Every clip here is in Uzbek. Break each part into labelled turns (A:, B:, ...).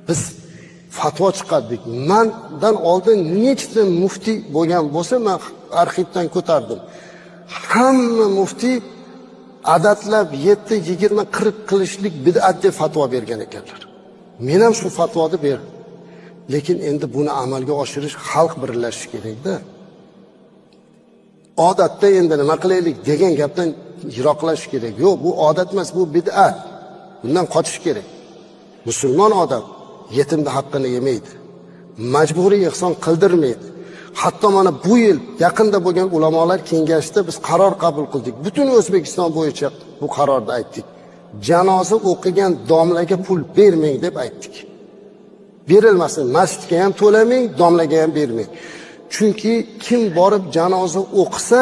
A: Biz fatvo chiqardik. Mendan oldin nechta muftiy bo'lgan bo'lsa, men arxivdan ko'tardim. Hamma muftiy adatlab 7, 20, 40 qilishlik bid'at deb fatvo bergan ekanlar. Men ham shu fatvoni berdim. Lekin endi buni amalga oshirish xalq birlashishi kerak-da. Odatda endi nima qilaylik degan gapdan yiroqlashish kerak. Yo'q, bu odat emas, bu bid'at. Bundan qochish kerak. Musulmon odam yetimning haqqini yemaydi. Majburiy ehson qildirmaydi. Hatto mana bu yil yaqinda bo'lgan ulamolar kengashida biz qaror qabul qildik. Butun O'zbekiston bo'yicha bu qarorni aytdik. Janoza o'qigan domlaga pul bermang deb aytdik. Berilmasin, masjidga ham to'lamang, domlaga ham bermang. Chunki kim borib janoza o'qisa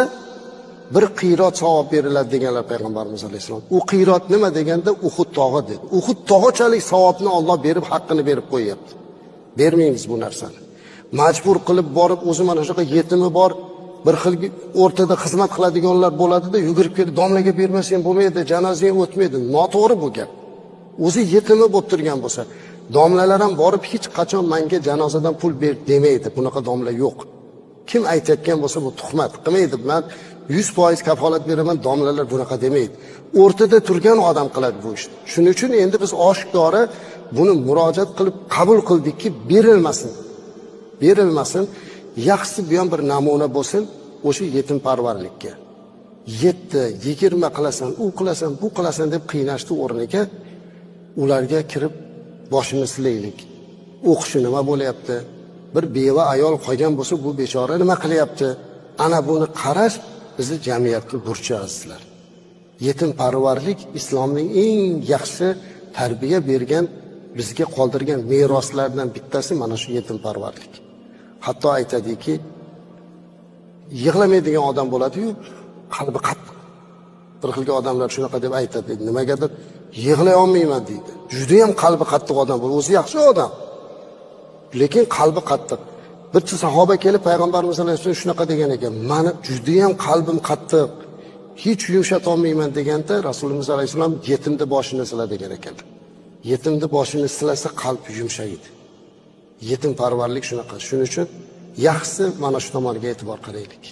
A: bir qirot savob beriladi deganlar payg'ambarimiz alayhisalom. U qirot nima deganda Uhud tog'i dedi. Uhud tog'ichalik savobni Alloh berib, haqqini berib qo'yapti. Bermaymiz bu narsani. Majbur qilib borib o'zi mana shunaqa yetimi bor, bir xil o'rtada xizmat qiladiganlar bo'ladi-da, yugurib kelib domlaga bermasang bo'lmaydi, janozang o'tmaydi. Noto'g'ri bu gap. O'zi yetimi bo'lib turgan bo'lsa, domlalar ham borib hech qachon menga janozadan pul ber demaydi. Bunaqa domla yo'q. Kim aytayotgan bo'lsa bu tuhmat qilmaydi. Men 100% kafolat beraman, domlalar bunaqa demaydi. O'rtada turgan odam qiladi bu ishni. Shuning uchun endi biz oshkora buni murojaat qilib qabul qildikki, berilmasin. Berilmasin. Yaxshisi bu ham bir namuna bo'lsin o'sha yetim parvarlikka. 7, 20 qilasan, u qilasan, bu qilasan deb qiynashni o'rniga ularga kirib boshini silaylik. O'qishi nima bo'layapti? Bir beva ayol qolgan bo'lsa, bu bechora nima qilyapti? Ana buni qarash bizni jamiyatning burchi azizlar. Yetim parvarlik islomning eng yaxshi tarbiya bergan, bizga qoldirgan meroslardan bittasi mana shu yetim parvarlik. Hatto aytadiki, yig'lamaydigan odam bo'ladi-yu, qalbi qattiq. Bir xilga odamlar shunaqa deb aytadi. Nimagadir yig'lay olmayman deydi. Juda ham qalbi qattiq odam bo'l, o'zi yaxshi odam. Lekin qalbi qattiq. Bir sahoba kelib payg'ambarimiz alayhisolom shunaqa degan ekan, "Meni juda ham qalbim qattiq, hech yumshata olmayman" deganda Rasululloh alayhisolom yetimni boshini sila degan ekan. Yetimni boshini silasa qalb yumshaydi. Yetim parvarlik shunaqa. Shuning uchun yaxshisi mana shu tomonga e'tibor qilaylik.